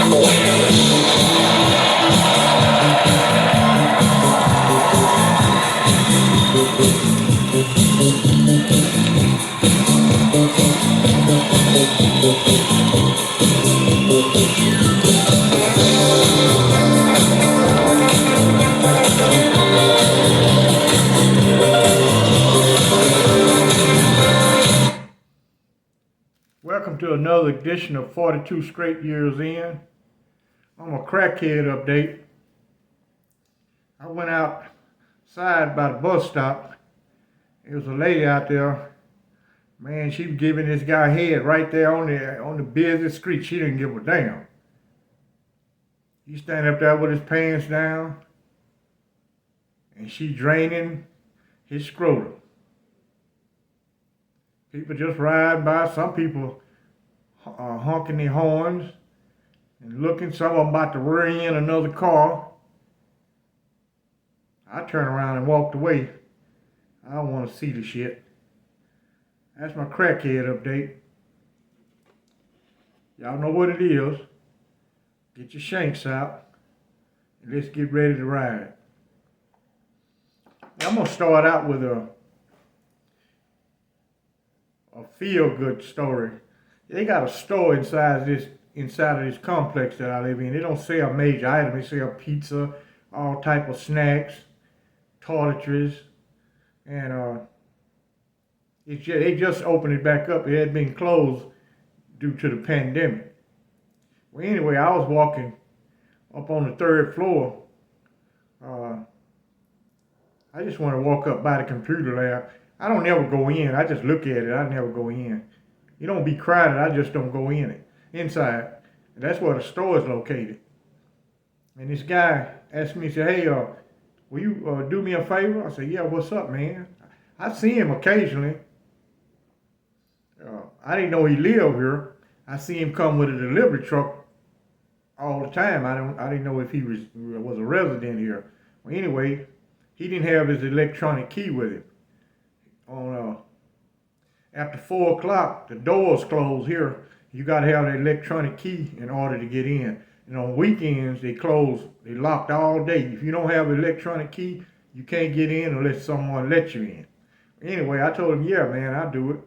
Welcome to another edition of 42 Straight Years In. On a Crackhead update. I went outside by the bus stop. There was a lady out there. Man, she was giving this guy head right there on the busy street. She didn't give a damn. He standing up there with his pants down, and she draining his scrotum. People just ride by. Some people honking their horns and looking. Some of them about to rear in another car. I turned around and walked away. I don't want to see the shit. That's my crackhead update. Y'all know what it is. Get your shanks out and let's get ready to ride. Now, I'm going to start out with a feel-good story. They got a store inside of this complex that I live in. They don't sell major items. They sell pizza, all type of snacks, toiletries, and they just opened it back up. It had been closed due to the pandemic. Well, anyway, I was walking up on the third floor. I just want to walk up by the computer lab. I don't never go in. I just look at it. I never go in. You don't be crowded. I just don't go in it. Inside. And that's where the store is located. And this guy asked me, he said, hey, will you do me a favor? I said, yeah, what's up, man? I see him occasionally. I didn't know he lived here. I see him come with a delivery truck all the time. I didn't know if he was a resident here. Well, anyway, he didn't have his electronic key with him. After 4 o'clock, the doors close here. You got to have the electronic key in order to get in. And on weekends, they locked all day. If you don't have an electronic key, you can't get in unless someone lets you in. Anyway, I told him, yeah, man, I'll do it.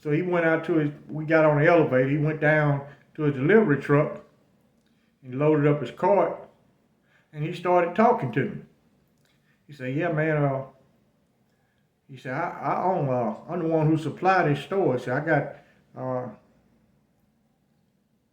So he went out we got on the elevator. He went down to his delivery truck and loaded up his cart, and he started talking to me. He said, yeah, man, he said, I own, I'm the one who supplied this store. He said, I got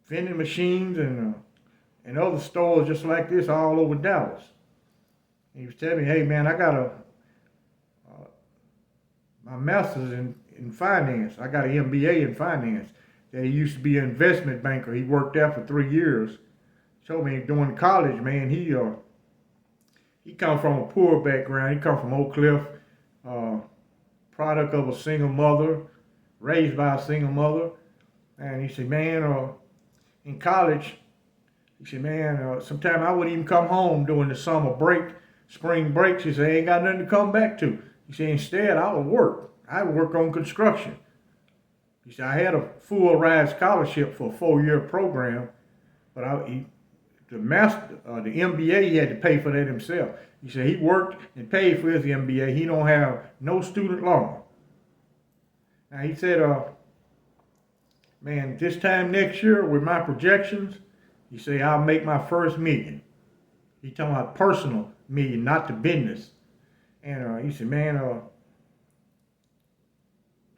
vending machines and other stores just like this all over Dallas. And he was telling me, hey, man, I got my master's in finance. I got an MBA in finance. That he used to be an investment banker. He worked there for 3 years. Told me during college, man, he come from a poor background. He come from Oak Cliff. Product of a single mother, raised by a single mother. And he said, man, in college, he said, man, sometimes I wouldn't even come home during the summer break, spring breaks. He said, I ain't got nothing to come back to. He said, instead, I would work. I would work on construction. He said, I had a full ride scholarship for a 4-year program, but the MBA, he had to pay for that himself. He said he worked and paid for his MBA. He don't have no student loan. Now he said, man, this time next year with my projections, he said I'll make my first million. He talking about personal million, not the business. And he said, man,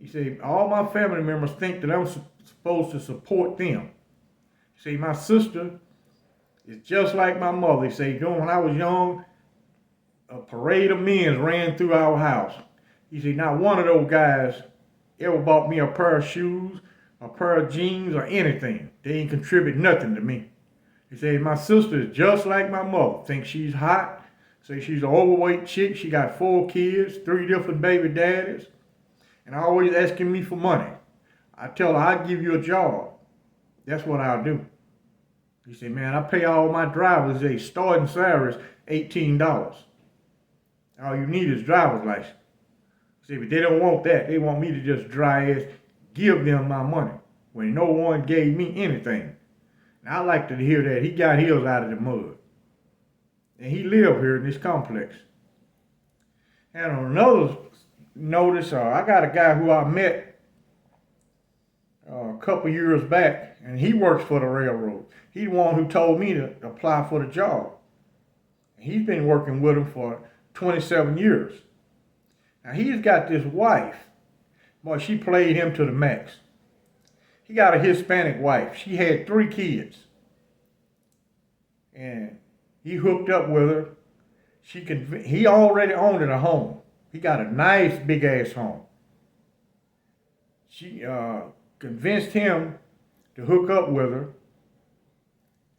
he said all my family members think that I'm supposed to support them. He said my sister is just like my mother. He said, when I was young, a parade of men ran through our house. He said, not one of those guys ever bought me a pair of shoes, a pair of jeans, or anything. They ain't contribute nothing to me. He said, my sister is just like my mother. Thinks she's hot. Say she's an overweight chick. She got 4 kids, 3 different baby daddies, and always asking me for money. I tell her, I'll give you a job. That's what I'll do. He said, man, I pay all my drivers a starting salary is $18. All you need is driver's license. He said, but they don't want that. They want me to just dry ass give them my money when no one gave me anything. Now, I like to hear that he got his out of the mud. And he lived here in this complex. And on another notice, I got a guy who I met a couple years back, and he works for the railroad. He's the one who told me to apply for the job. He's been working with him for 27 years. Now, he's got this wife. Boy, she played him to the max. He got a Hispanic wife. She had 3 kids. And he hooked up with her. He already owned a home. He got a nice big ass home. She convinced him to hook up with her,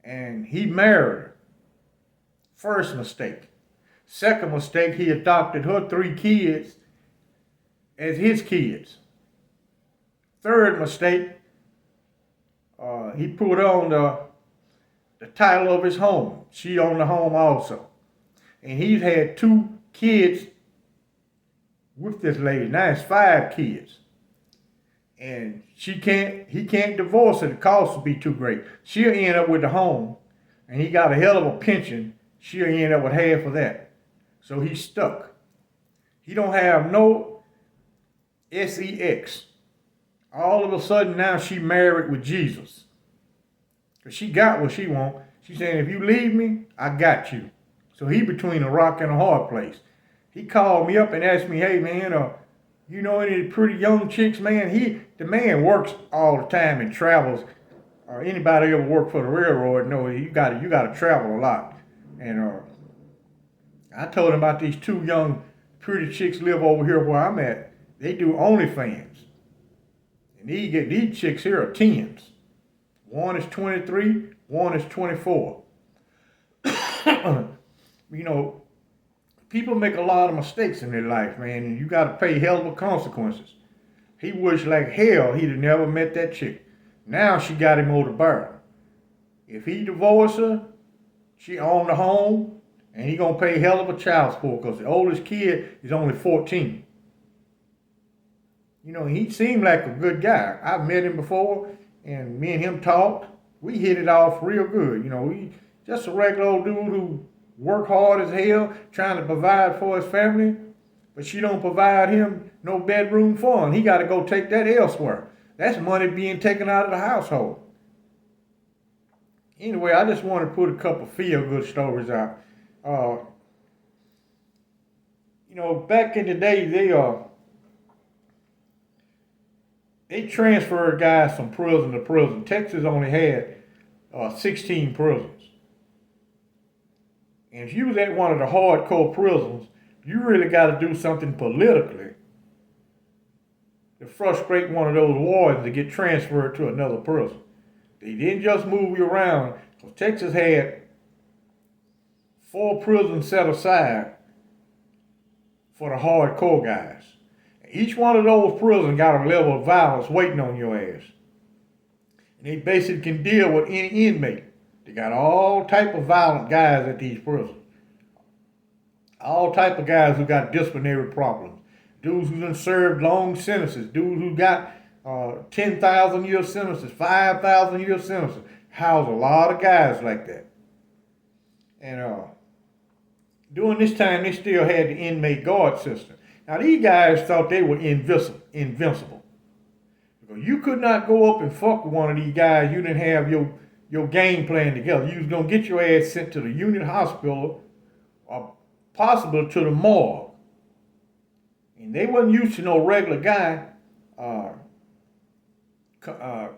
and he married her. First mistake. Second mistake, he adopted her 3 kids as his kids. Third mistake, he put on the title of his home. She owned the home also. And he's had 2 kids with this lady. Now it's 5 kids. And he can't divorce her. The cost would be too great. She'll end up with the home, and he got a hell of a pension. She'll end up with half of that. So he's stuck. He don't have no sex. All of a sudden now she married with Jesus. Because she got what she want. She's saying, if you leave me, I got you. So he between a rock and a hard place. He called me up and asked me, hey man, you know any pretty young chicks, man? The man works all the time and travels. Anybody ever worked for the railroad know you gotta travel a lot. And I told him about these 2 young pretty chicks live over here where I'm at. They do OnlyFans. And these chicks here are 10s. One is 23, one is 24. You know, people make a lot of mistakes in their life, man, and you got to pay hell of a consequences. He wished like hell he'd have never met that chick. Now she got him over the barrel. If he divorced her, she owned the home, and he gonna pay hell of a child support because the oldest kid is only 14. You know, he seemed like a good guy. I've met him before, and me and him talked. We hit it off real good. You know, he just a regular old dude who work hard as hell, trying to provide for his family, but she don't provide him no bedroom for him. He got to go take that elsewhere. That's money being taken out of the household. Anyway, I just want to put a couple feel-good stories out. You know, back in the day, they transferred guys from prison to prison. Texas only had 16 prisons. And if you was at one of the hardcore prisons, you really got to do something politically to frustrate one of those wardens to get transferred to another prison. They didn't just move you around, because Texas had 4 prisons set aside for the hardcore guys. Each one of those prisons got a level of violence waiting on your ass. And they basically can deal with any inmate. They got all type of violent guys at these prisons. All type of guys who got disciplinary problems. Dudes who done served long sentences. Dudes who got 10,000 year sentences, 5,000 year sentences. House a lot of guys like that. And during this time, they still had the inmate guard system. Now, these guys thought they were invincible. Because you could not go up and fuck with one of these guys. You didn't have your game plan together. You was going to get your ass sent to the unit hospital or possibly to the morgue. And they wasn't used to no regular guy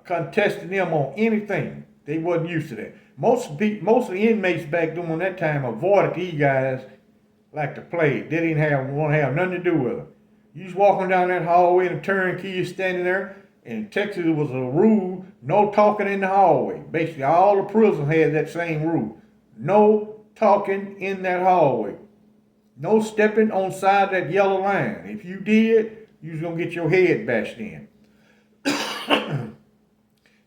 contesting them on anything. They wasn't used to that. Most of the inmates back during that time avoided these guys like the plague. They didn't want to have nothing to do with them. You was walking down that hallway and a turnkey is standing there. In Texas, it was a rule, no talking in the hallway. Basically, all the prisons had that same rule. No talking in that hallway. No stepping on side that yellow line. If you did, you was going to get your head bashed in.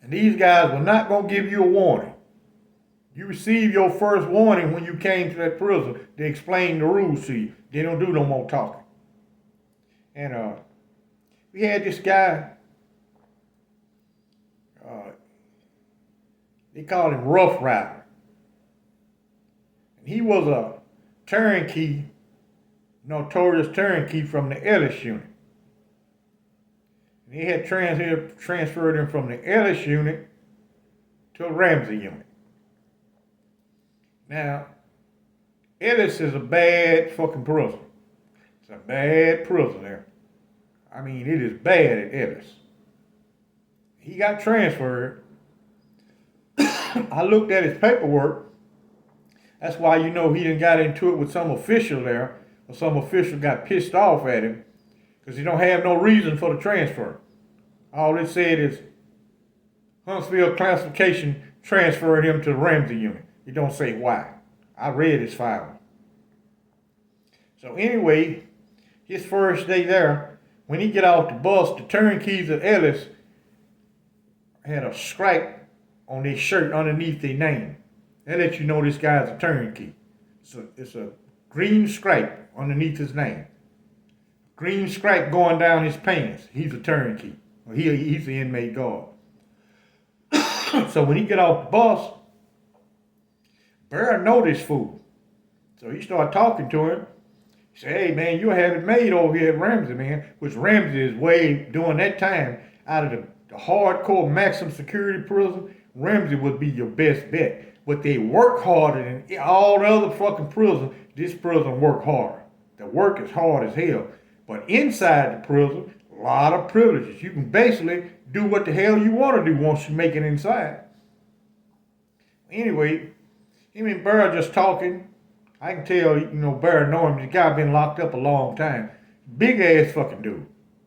And these guys were not going to give you a warning. You received your first warning when you came to that prison. They explained the rules to you. They don't do no more talking. And we had this guy, They called him Ruff Rider. And he was a turnkey, notorious turnkey from the Ellis unit. And he had transferred him from the Ellis unit to a Ramsey unit. Now, Ellis is a bad fucking prison. It's a bad prison there. I mean, it is bad at Ellis. He got transferred. I looked at his paperwork. That's why you know he done got into it with some official there, or some official got pissed off at him, because he don't have no reason for the transfer. All it said is Huntsville classification transferred him to the Ramsey unit. It don't say why. I read his file. So anyway, his first day there, when he get off the bus, the turnkeys at Ellis had a stripe on their shirt underneath their name. That lets you know this guy's a turnkey. It's a green stripe underneath his name. Green stripe going down his pants. He's a turnkey. Well, he's the inmate guard. So when he get off the bus, Bear know this fool. So he started talking to him. He said, hey man, you have it made over here at Ramsey, man. Which Ramsey is way, during that time, out of the hardcore maximum security prison, Ramsey would be your best bet. But they work harder than all the other fucking prisons. This prison work harder. The work is hard as hell. But inside the prison, a lot of privileges. You can basically do what the hell you want to do once you make it inside. Anyway, him and Bear just talking. I can tell, Bear know him. The guy been locked up a long time. Big ass fucking dude.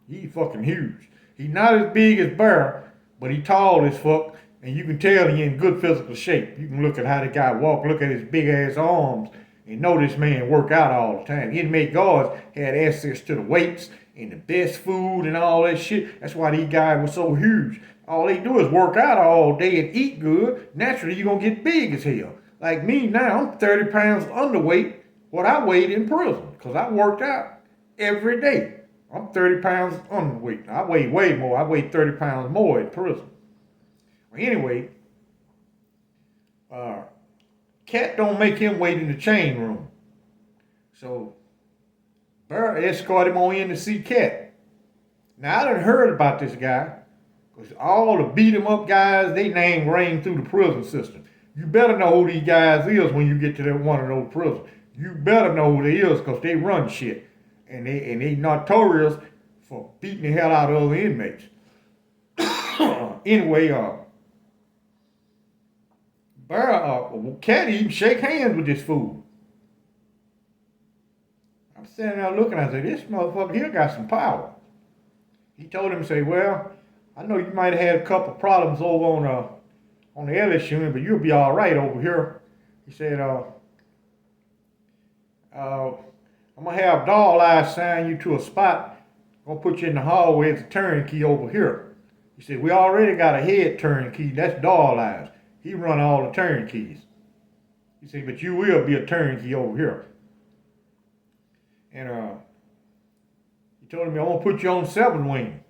He fucking huge. He's not as big as Bear, but he tall as fuck. And you can tell he in good physical shape. You can look at how the guy walk, look at his big ass arms, and know this man work out all the time. Inmate guards had access to the weights and the best food and all that shit. That's why these guys were so huge. All they do is work out all day and eat good. Naturally, you're going to get big as hell. Like me now, I'm 30 pounds underweight what I weighed in prison because I worked out every day. I'm 30 pounds underweight. I weigh way more. I weigh 30 pounds more in prison. Anyway, Cat don't make him wait in the chain room. So, Bear escorted him on in to see Cat. Now, I done heard about this guy, because all the beat him up guys, they name ring through the prison system. You better know who these guys is when you get to that one of those prisons. You better know who they is, because they run shit. And they notorious for beating the hell out of other inmates. Anyway, Cat even shake hands with this fool. I'm standing there looking, I said, this motherfucker here got some power. He told him, say, well, I know you might have had a couple problems over on the Ellis unit, but you'll be all right over here. He said, I'm going to have Doll Eyes sign you to a spot. I'm going to put you in the hallway as a turnkey over here. He said, we already got a head turnkey. That's Doll Eyes. He run all the turnkeys. He said, but you will be a turnkey over here. And he told me, I'm going to put you on 7 wing.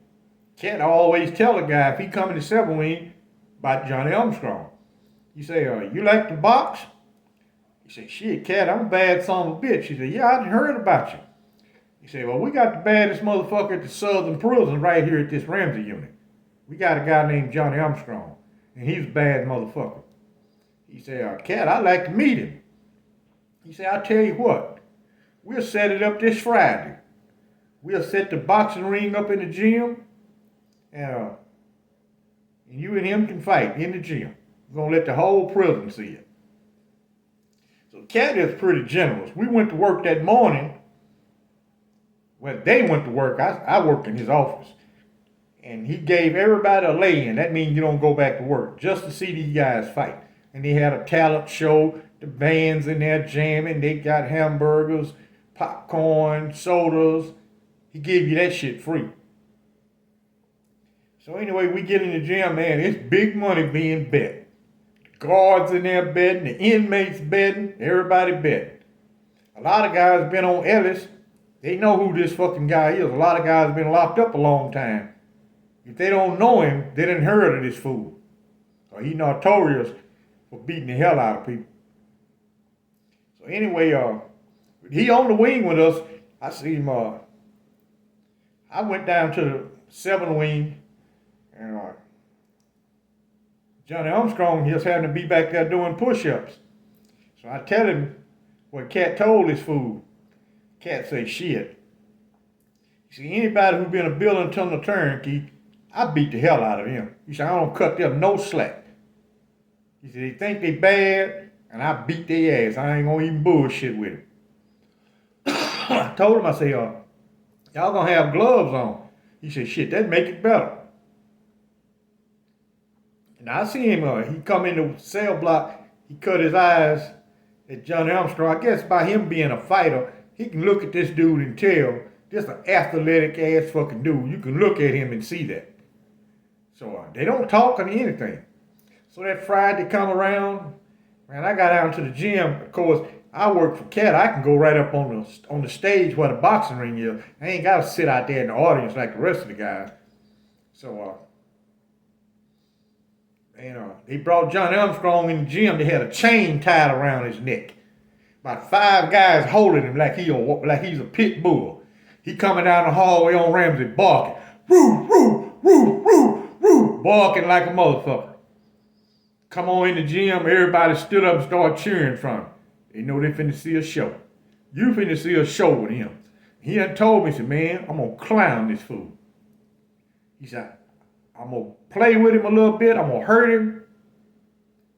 Cat always tell a guy, if he come in the 7 wing, about Johnny Armstrong. You say, you like to box? He said, shit, Cat, I'm a bad son of a bitch. He said, yeah, I heard about you. He said, well, we got the baddest motherfucker at the Southern Prison right here at this Ramsey unit. We got a guy named Johnny Armstrong. And he's a bad motherfucker. He said, Cat, I'd like to meet him. He said, I'll tell you what. We'll set it up this Friday. We'll set the boxing ring up in the gym. And you and him can fight in the gym. We're going to let the whole prison see it. So Cat is pretty generous. We went to work that morning. Well, they went to work. I worked in his office. And he gave everybody a lay-in. That means you don't go back to work, just to see these guys fight. And they had a talent show. The band's in there jamming. They got hamburgers, popcorn, sodas. He gave you that shit free. So anyway, we get in the gym, man. It's big money being bet. The guards in there betting. The inmates betting. Everybody betting. A lot of guys been on Ellis. They know who this fucking guy is. A lot of guys been locked up a long time. If they don't know him, they didn't heard of this fool. Or he notorious for beating the hell out of people. So anyway, he on the wing with us. I see him. I went down to the 7th wing, and Johnny Armstrong just happened to be back there doing push-ups. So I tell him what Cat told his fool. Cat say, shit. You see, anybody who been a building tunnel turnkey, I beat the hell out of him. He said, I don't cut them no slack. He said, they think they bad, and I beat their ass. I ain't gonna even bullshit with him. I told him, I said, y'all gonna have gloves on. He said, shit, that make it better. And I see him, he come in the cell block, he cut his eyes at Johnny Armstrong. I guess by him being a fighter, he can look at this dude and tell, this an athletic ass fucking dude. You can look at him and see that. So they don't talk or anything. So that Friday come around, man, I got out to the gym. Of course, I work for Cat. I can go right up on the stage where the boxing ring is. I ain't got to sit out there in the audience like the rest of the guys. So, they brought Johnny Armstrong in the gym. They had a chain tied around his neck. About 5 guys holding him like he's a pit bull. He coming down the hallway on Ramsey barking. Woo, woo, woo, woo, woo. Barking like a motherfucker. Come on in the gym. Everybody stood up and started cheering from him. They know they finna see a show. You finna see a show with him. He done told me, he said, man, I'm gonna clown this fool. He said, I'm gonna play with him a little bit. I'm gonna hurt him.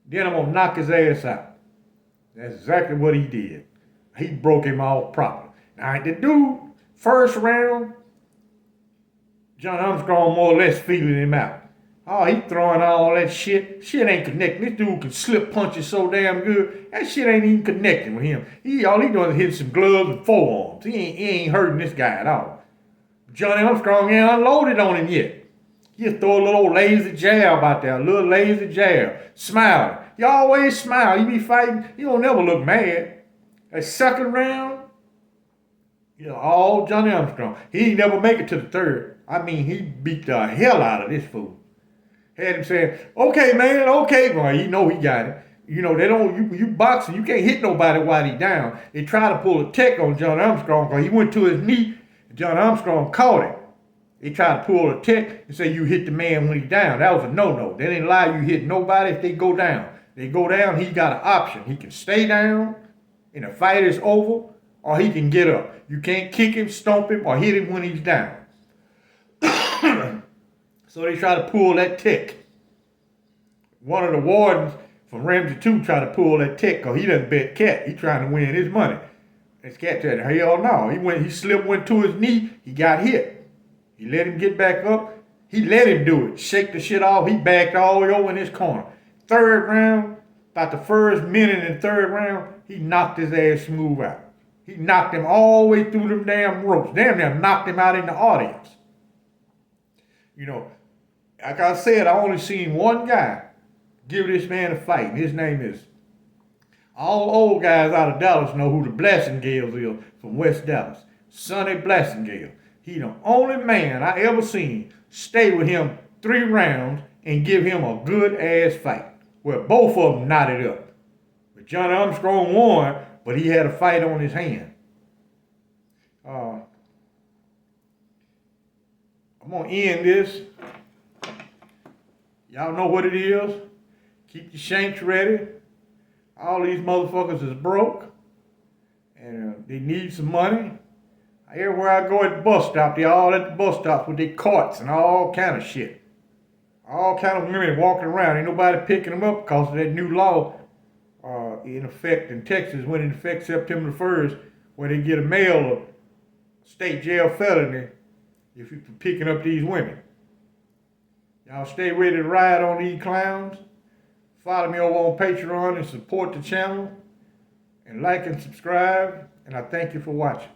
Then I'm gonna knock his ass out. That's exactly what he did. He broke him off properly. Now, the dude, first round, John Armstrong more or less feeling him out. Oh, he throwing all that shit. Shit ain't connecting. This dude can slip punches so damn good. That shit ain't even connecting with him. All he doing is hit some gloves and forearms. He ain't hurting this guy at all. Johnny Armstrong ain't unloaded on him yet. He just throw a little lazy jab out there, a little lazy jab. Smiling. He always smile. He be fighting. He don't never look mad. That second round, all Johnny Armstrong. He ain't never make it to the third. I mean, he beat the hell out of this fool. Had him saying, okay, man, okay, boy. You know he got it. They don't, you boxing, you can't hit nobody while he down. They try to pull a tech on John Armstrong because he went to his knee and John Armstrong caught it. They try to pull a tech and say you hit the man when he's down. That was a no-no. They didn't allow you hit nobody if they go down. They go down, he got an option. He can stay down and the fight is over, or he can get up. You can't kick him, stomp him, or hit him when he's down. So they try to pull that tech. One of the wardens from Ramsey 2 tried to pull that tech because he doesn't bet Cat. He trying to win his money. This Cat said, hell no. He went to his knee, he got hit. He let him get back up. He let him do it. Shake the shit off. He backed all the way over in his corner. Third round, about the first minute in the third round, he knocked his ass smooth out. He knocked him all the way through them damn ropes. Damn near knocked him out in the audience. Like I said, I only seen one guy give this man a fight, and his name is, all old guys out of Dallas know who the Blassingales is from West Dallas. Sonny Blassingale. He the only man I ever seen stay with him 3 rounds and give him a good ass fight, where both of them knotted up. But John Armstrong won, but he had a fight on his hand. I'm gonna end this. Y'all know what it is. Keep your shanks ready. All these motherfuckers is broke. And they need some money. Everywhere I go at the bus stop, they all at the bus stops with their carts and all kind of shit. All kind of women walking around. Ain't nobody picking them up because of that new law in effect in Texas went into effect September 1st, where they get a mail or state jail felony if you're picking up these women. Y'all stay ready to ride on these clowns. Follow me over on Patreon and support the channel. And like and subscribe. And I thank you for watching.